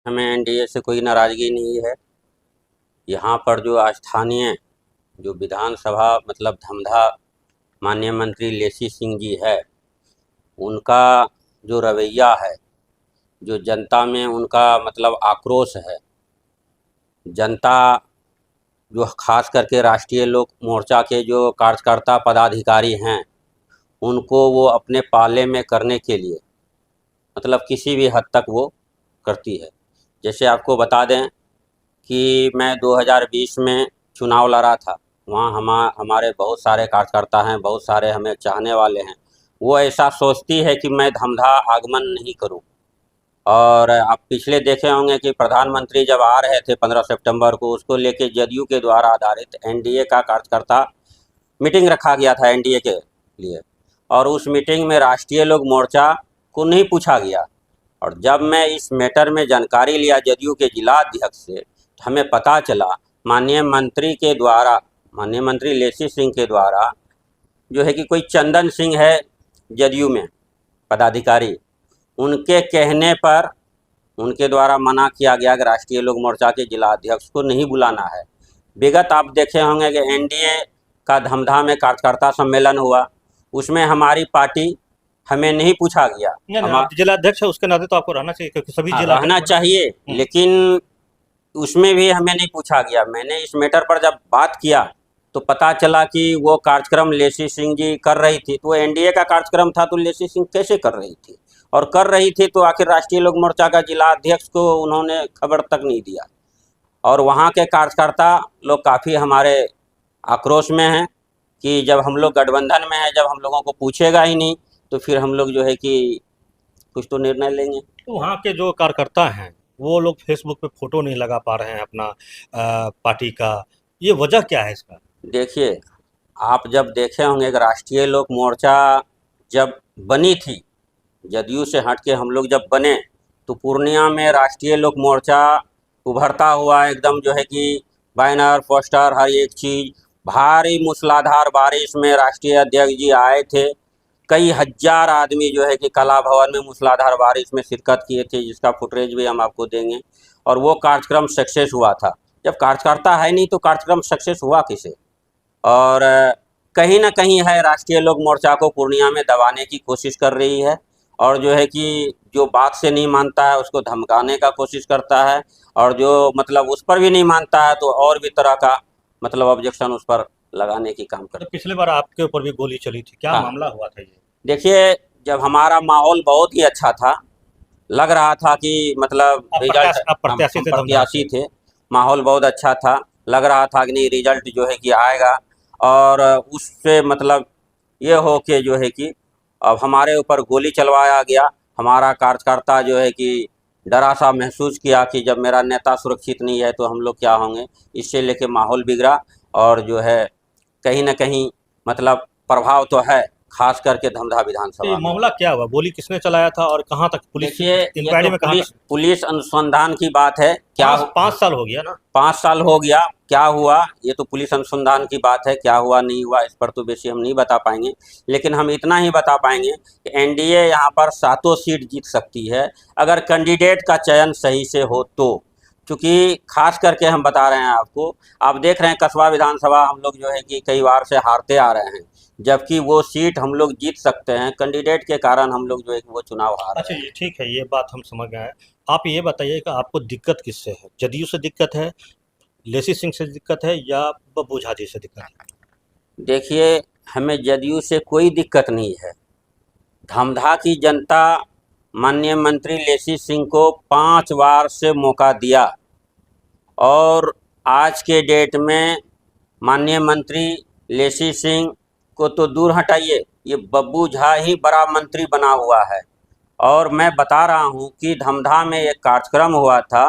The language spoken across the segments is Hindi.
हमें एनडीए से कोई नाराज़गी नहीं है। यहाँ पर जो स्थानीय जो विधानसभा मतलब धमधा माननीय मंत्री लेसी सिंह जी है, उनका जो रवैया है, जो जनता में उनका मतलब आक्रोश है, जनता जो खास करके राष्ट्रीय लोक मोर्चा के जो कार्यकर्ता पदाधिकारी हैं, उनको वो अपने पाले में करने के लिए मतलब किसी भी हद तक वो करती है। जैसे आपको बता दें कि मैं 2020 में चुनाव लड़ा था। वहाँ हमारे बहुत सारे कार्यकर्ता हैं, बहुत सारे हमें चाहने वाले हैं। वो ऐसा सोचती है कि मैं धमधा आगमन नहीं करूं। और आप पिछले देखे होंगे कि प्रधानमंत्री जब आ रहे थे 15 सितंबर को, उसको लेके जदयू के द्वारा आधारित एनडीए का कार्यकर्ता मीटिंग रखा गया था एनडीए के लिए, और उस मीटिंग में राष्ट्रीय लोक मोर्चा को नहीं पूछा गया। और जब मैं इस मैटर में जानकारी लिया जदयू के जिला अध्यक्ष से, तो हमें पता चला माननीय मंत्री लेसी सिंह के द्वारा जो है कि कोई चंदन सिंह है जदयू में पदाधिकारी, उनके कहने पर उनके द्वारा मना किया गया कि राष्ट्रीय लोक मोर्चा के जिला अध्यक्ष को नहीं बुलाना है। विगत आप देखे होंगे कि एनडीए का धमधा में कार्यकर्ता सम्मेलन हुआ, उसमें हमारी पार्टी हमें नहीं पूछा गया। आप जिला अध्यक्ष है, उसके नाते तो आपको रहना चाहिए, क्योंकि सभी जिला रहना चाहिए, लेकिन उसमें भी हमें नहीं पूछा गया। मैंने इस मैटर पर जब बात किया तो पता चला कि वो कार्यक्रम लेसी सिंह जी कर रही थी, तो एनडीए का कार्यक्रम था, तो लेसी सिंह कैसे कर रही थी? और कर रही थी तो आखिर राष्ट्रीय लोक मोर्चा का जिला अध्यक्ष को उन्होंने खबर तक नहीं दिया। और वहाँ के कार्यकर्ता लोग काफ़ी हमारे आक्रोश में हैं कि जब हम लोग गठबंधन में हैं, जब हम लोगों को पूछेगा ही नहीं, तो फिर हम लोग जो है कि कुछ तो निर्णय लेंगे। तो वहाँ के जो कार्यकर्ता हैं, वो लोग फेसबुक पे फोटो नहीं लगा पा रहे हैं अपना पार्टी का, ये वजह क्या है इसका? देखिए, आप जब देखे होंगे कि राष्ट्रीय लोक मोर्चा जब बनी थी, जदयू से हट के हम लोग जब बने, तो पूर्णिया में राष्ट्रीय लोक मोर्चा उभरता हुआ एकदम जो है कि बैनर पोस्टर हर एक चीज़, भारी मूसलाधार बारिश में राष्ट्रीय अध्यक्ष जी आए थे। कई हज़ार आदमी जो है कि कला भवन में मूसलाधार बारिश में शिरकत किए थे, जिसका फुटेज भी हम आपको देंगे। और वो कार्यक्रम सक्सेस हुआ था। जब कार्यकर्ता है नहीं तो कार्यक्रम सक्सेस हुआ किसे? और कहीं ना कहीं है राष्ट्रीय लोक मोर्चा को पूर्णिया में दबाने की कोशिश कर रही है, और जो है कि जो बात से नहीं मानता है उसको धमकाने का कोशिश करता है, और जो मतलब उस पर भी नहीं मानता है तो और भी तरह का मतलब ऑब्जेक्शन उस पर लगाने की काम करता है। पिछली बार आपके ऊपर भी गोली चली थी, क्या हाँ, मामला हुआ था ये? देखिए, जब हमारा माहौल बहुत ही अच्छा था, लग रहा था कि मतलब रिजल्ट आप हम प्रत्याशी प्रत्याशी थे, माहौल बहुत अच्छा था, लग रहा था कि नहीं रिजल्ट जो है कि आएगा। और उससे मतलब ये हो के जो है कि अब हमारे ऊपर गोली चलवाया गया। हमारा कार्यकर्ता जो है कि डरा सा महसूस किया कि जब मेरा नेता सुरक्षित नहीं है तो हम लोग क्या होंगे, इससे लेके माहौल बिगड़ा। और जो है कहीं ना कहीं मतलब प्रभाव तो है, खास करके धमधा तो ये विधानसभा में। मामला क्या हुआ? गोली किसने चलाया था और कहाँ तक पुलिस देखिए, ये इंक्वायरी तो में कहाँ तक? पुलिस अनुसंधान की बात है। क्या 5 साल हो गया ना? 5 साल हो गया, क्या हुआ ये तो पुलिस अनुसंधान की बात है। क्या हुआ नहीं हुआ इस पर तो बेशी हम नहीं बता पाएंगे, लेकिन हम इतना ही बता पाएंगे कि एनडीए यहाँ पर 7 सीट जीत सकती है अगर कैंडिडेट का चयन सही से हो तो। क्योंकि खास करके हम बता रहे हैं आपको, आप देख रहे हैं कसबा विधानसभा हम लोग जो है कि कई बार से हारते आ रहे हैं, जबकि वो सीट हम लोग जीत सकते हैं। कैंडिडेट के कारण हम लोग जो है कि वो चुनाव हार अच्छा, रहे हैं। ये ठीक है, ये बात हम समझ गए हैं। आप ये बताइए कि आपको दिक्कत किससे है? जदयू से दिक्कत है, लेसी सिंह से दिक्कत है, या बब्बू झा जी से दिक्कत है? देखिए, हमें जदयू से कोई दिक्कत नहीं है। धमधा की जनता माननीय मंत्री लेसी सिंह को 5 बार से मौका दिया, और आज के डेट में माननीय मंत्री लेसी सिंह को तो दूर हटाइए, ये बब्बू झा ही बड़ा मंत्री बना हुआ है। और मैं बता रहा हूँ कि धमधा में एक कार्यक्रम हुआ था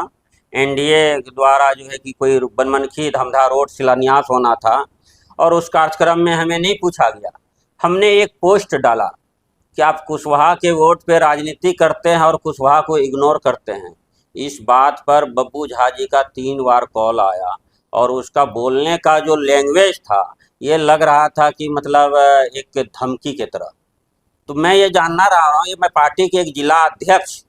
एनडीए द्वारा, जो है कि कोई बनमनखी धमधा रोड शिलान्यास होना था, और उस कार्यक्रम में हमें नहीं पूछा गया। हमने एक पोस्ट डाला कि आप कुशवाहा के वोट पे राजनीति करते हैं और कुशवाहा को इग्नोर करते हैं। इस बात पर बब्बू झा जी का 3 बार कॉल आया, और उसका बोलने का जो लैंग्वेज था, ये लग रहा था कि मतलब एक धमकी की तरह। तो मैं ये जानना रहा हूँ, ये मैं पार्टी के एक जिला अध्यक्ष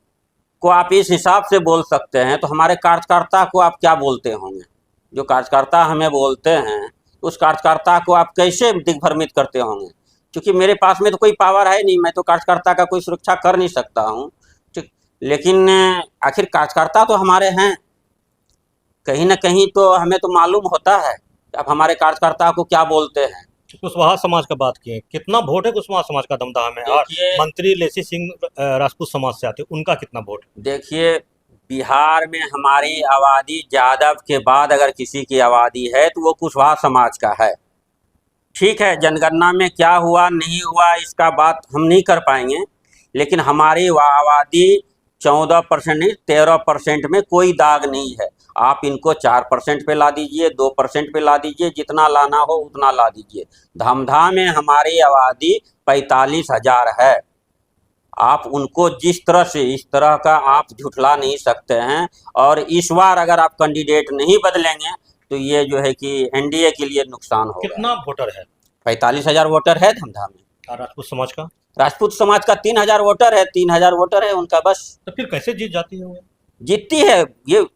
को आप इस हिसाब से बोल सकते हैं, तो हमारे कार्यकर्ता को आप क्या बोलते होंगे? जो कार्यकर्ता हमें बोलते हैं, उस कार्यकर्ता को आप कैसे दिग्भ्रमित करते होंगे? क्योंकि मेरे पास में तो कोई पावर है नहीं, मैं तो कार्यकर्ता का कोई सुरक्षा कर नहीं सकता हूँ, ठीक। लेकिन आखिर कार्यकर्ता तो हमारे हैं, कहीं ना कहीं तो हमें तो मालूम होता है कि आप हमारे कार्यकर्ता को क्या बोलते हैं। कुशवाहा समाज का बात किए, कितना वोट है कुशवाहा समाज का दमदहा में? और देखिए मंत्री लेसी सिंह राजपूत समाज से आते हैं, उनका कितना वोट है? देखिए बिहार में हमारी आबादी यादव के बाद अगर किसी की आबादी है तो वो कुशवाहा समाज का है। ठीक है, जनगणना में क्या हुआ नहीं हुआ इसका बात हम नहीं कर पाएंगे, लेकिन हमारी आबादी 14% नहीं 13% में कोई दाग नहीं है। आप इनको 4% पे ला दीजिए, 2% पे ला दीजिए, जितना लाना हो उतना ला दीजिए। धमधा में हमारी आबादी 45,000 है। आप उनको जिस तरह से इस तरह का आप झुठला नहीं सकते हैं। और इस बार अगर आप कैंडिडेट नहीं बदलेंगे तो ये जो है कि एनडीए के लिए नुकसान होगा। कितना वोटर है? 45,000 वोटर है धमधा में। और राजपूत समाज का? राजपूत समाज का 3,000 वोटर है, 3,000 वोटर है उनका बस। तो फिर कैसे जीत जाती है वो? जीतती है, ये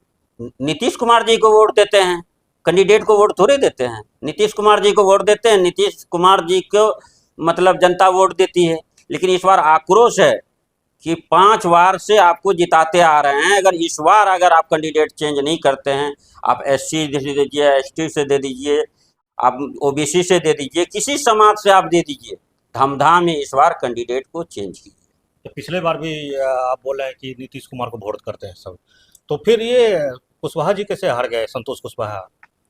नीतीश कुमार जी को वोट देते हैं, कैंडिडेट को वोट थोड़े देते हैं। नीतीश कुमार जी को वोट देते हैं, नीतीश कुमार जी को मतलब जनता वोट देती है। लेकिन इस बार आक्रोश है कि 5 बार से आपको जिताते आ रहे हैं, अगर इस बार अगर आप कैंडिडेट चेंज नहीं करते हैं, आप एससी दे दीजिए, एसटी से दे दीजिए, आप ओबीसी से दे दीजिए, किसी समाज से आप दे दीजिए, धमधा में इस बार कैंडिडेट को चेंज कीजिए। तो पिछले बार भी आप बोल रहे हैं कि नीतीश कुमार को वोट करते हैं सब, तो फिर ये कुशवाहा जी कैसे हार गए? संतोष कुशवाहा,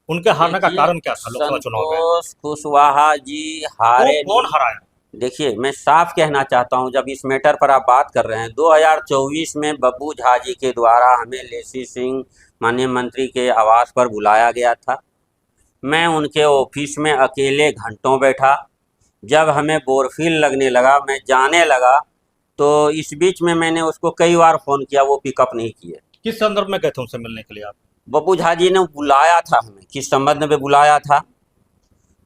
उनके हारने का देखिए, कारण क्या था लोकसभा चुनाव में? संतोष कुशवाहा जी हारे कौन नहीं। हराया? देखिए, मैं साफ कहना चाहता हूं, जब इस मैटर पर आप बात कर रहे हैं, 2024 में बब्बू झा जी के द्वारा हमें लेसी सिंह माननीय मंत्री के आवास पर बुलाया गया था। मैं उनके ऑफिस में अकेले घंटों बैठा। जब हमें बोरफील लगने लगा, मैं जाने लगा, तो इस बीच में मैंने उसको कई बार फ़ोन किया, वो पिकअप नहीं किए। किस संदर्भ में गए थे उनसे मिलने के लिए आप? बब्बू झा जी ने बुलाया था हमें, किस संबंध में बुलाया था,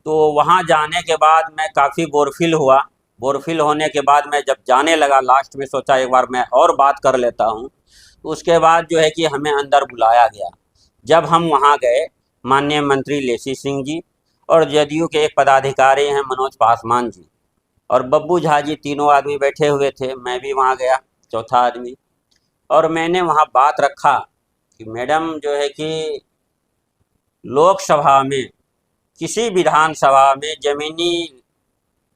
तो वहाँ जाने के बाद मैं काफ़ी बोरफिल हुआ। बोरफिल होने के बाद मैं जब जाने लगा, लास्ट में सोचा एक बार मैं और बात कर लेता हूँ, तो उसके बाद जो है कि हमें अंदर बुलाया गया। जब हम वहाँ गए, माननीय मंत्री लेसी सिंह जी और जदयू के एक पदाधिकारी हैं मनोज पासवान जी और बब्बू झा जी, तीनों आदमी बैठे हुए थे। मैं भी वहाँ गया, चौथा आदमी, और मैंने वहाँ बात रखा कि मैडम जो है कि लोकसभा में, किसी विधानसभा में ज़मीनी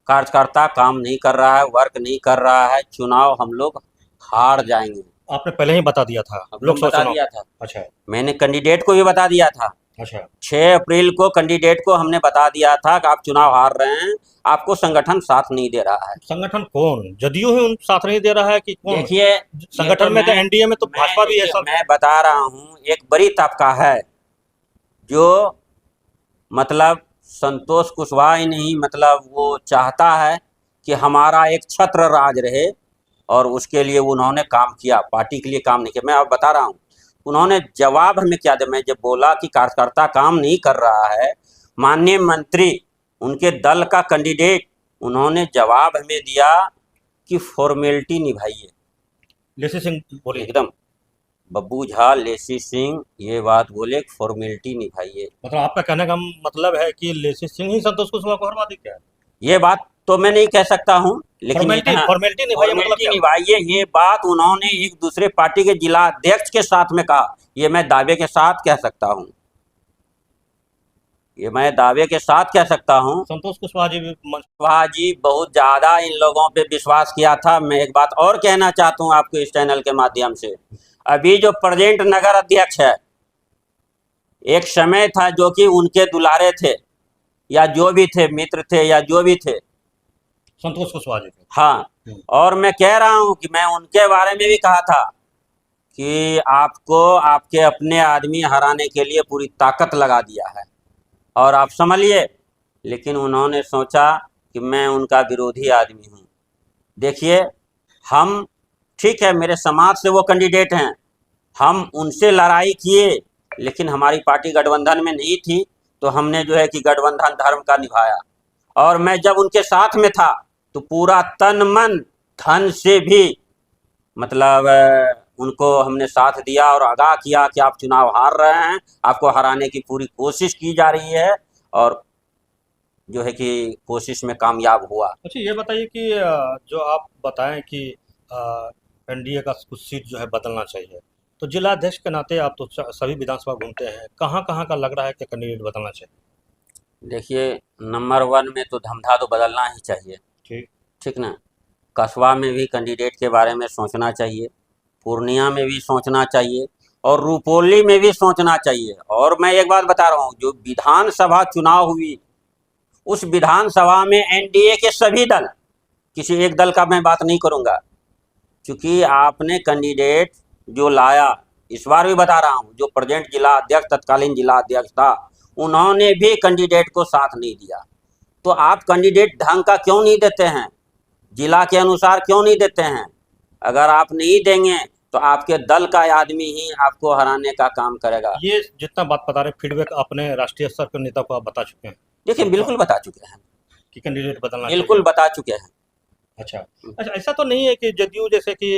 कार्यकर्ता काम नहीं कर रहा है, वर्क नहीं कर रहा है, चुनाव हम लोग हार जाएंगे। आपने पहले ही बता दिया था लोकसभा लोकसभा बता चुनाव? दिया था, अच्छा मैंने कैंडिडेट को भी बता दिया था। अच्छा। 6 अप्रैल को कैंडिडेट को हमने बता दिया था कि आप चुनाव हार रहे हैं, आपको संगठन साथ नहीं दे रहा है। संगठन कौन? जदयू ही उन साथ नहीं दे रहा है कि कौन? देखिए, संगठन में तो एनडीए में तो भाजपा भी है सब। मैं बता रहा हूँ, एक बड़ी तबका है जो मतलब संतोष कुशवाहा ही नहीं, मतलब वो चाहता है कि हमारा एक छत्र राज रहे, और उसके लिए उन्होंने काम किया, पार्टी के लिए काम नहीं किया। मैं अब बता रहा हूँ, उन्होंने जवाब हमें क्या दिया। मैं जब बोला कि कार्यकर्ता काम नहीं कर रहा है, माननीय मंत्री उनके दल का कैंडिडेट, उन्होंने जवाब हमें दिया कि फॉर्मेलिटी निभाइए। लेसी सिंह बोले एकदम बब्बू झा, लेसी सिंह ये बात बोले, फॉर्मेलिटी निभाइए। मतलब आपका कहने का मतलब है कि लेसी सिंह ही संतोष कुशवाहा को हरवा दी क्या? ये बात तो मैं नहीं कह सकता हूँ, लेकिन फॉर्मेलिटी निभाइए मतलब फॉर्मेलिटी क्या? निभाइए, ये बात उन्होंने एक दूसरे पार्टी के जिला अध्यक्ष के साथ में कहा। ये मैं दावे के साथ कह सकता हूँ, ये मैं दावे के साथ कह सकता हूँ। संतोष कुशवाहा जी भी कुशवाहा जी बहुत ज़्यादा इन लोगों पे विश्वास किया था। मैं एक बात और कहना चाहता हूँ आपको इस चैनल के माध्यम से, अभी जो प्रेजेंट नगर अध्यक्ष है, एक समय था जो कि उनके दुलारे थे, या जो भी थे, मित्र थे या जो भी थे, संतोष कुशवाहा जी थे। हाँ, और मैं कह रहा हूँ कि मैं उनके बारे में भी कहा था कि आपको आपके अपने आदमी हराने के लिए पूरी ताकत लगा दिया है और आप संभलिए। लेकिन उन्होंने सोचा कि मैं उनका विरोधी आदमी हूँ। देखिए, हम ठीक है, मेरे समाज से वो कैंडिडेट हैं, हम उनसे लड़ाई किए, लेकिन हमारी पार्टी गठबंधन में नहीं थी, तो हमने जो है कि गठबंधन धर्म का निभाया। और मैं जब उनके साथ में था तो पूरा तन मन धन से भी मतलब उनको हमने साथ दिया और आगाह किया कि आप चुनाव हार रहे हैं, आपको हराने की पूरी कोशिश की जा रही है और जो है कि कोशिश में कामयाब हुआ। अच्छा ये बताइए कि जो आप बताएं कि एनडीए का कुछ सीट जो है बदलना चाहिए, तो जिला अध्यक्ष के नाते आप तो सभी विधानसभा घूमते हैं, कहाँ कहाँ का लग रहा है कि कैंडिडेट बदलना चाहिए? देखिए, नंबर 1 में तो धमधा तो बदलना ही चाहिए, ठीक। ठीक ना? कस्बा में भी कैंडिडेट के बारे में सोचना चाहिए, पूर्णिया में भी सोचना चाहिए और रुपौली में भी सोचना चाहिए। और मैं एक बात बता रहा हूँ, जो विधानसभा चुनाव हुई, उस विधानसभा में एनडीए के सभी दल, किसी एक दल का मैं बात नहीं करूँगा, क्योंकि आपने कैंडिडेट जो लाया, इस बार भी बता रहा हूँ, जो प्रेजेंट जिला अध्यक्ष, तत्कालीन जिला अध्यक्ष था, उन्होंने भी कैंडिडेट को साथ नहीं दिया। तो आप कैंडिडेट ढंग का क्यों नहीं देते हैं, जिला के अनुसार क्यों नहीं देते हैं? अगर आप नहीं देंगे तो आपके दल का आदमी ही आपको हराने का काम करेगा। ये जितना बात बता रहे फीडबैक अपने राष्ट्रीय स्तर के नेता को आप बता चुके हैं देखिए, बिल्कुल बता चुके हैं, कि कैंडिडेट बदलना बिल्कुल चाहिए? बता चुके हैं। अच्छा। अच्छा ऐसा तो नहीं है कि जदयू जैसे कि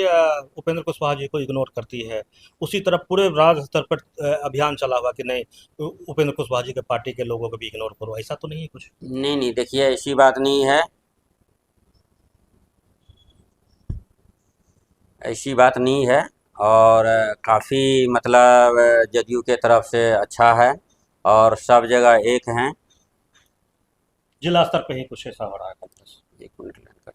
उपेंद्र कुशवाहा जी को इग्नोर करती है, उसी तरह पूरे राज्य स्तर पर अभियान चला हुआ कि नहीं उपेंद्र कुशवाहा जी के पार्टी के लोगों को भी इग्नोर करो, ऐसा तो नहीं है कुछ? नहीं नहीं, देखिए ऐसी बात नहीं है, ऐसी बात नहीं है। और काफ़ी मतलब जदयू के तरफ से अच्छा है और सब जगह एक हैं। जिला स्तर पे ही कुछ ऐसा हो रहा है? एक मिनट लेकर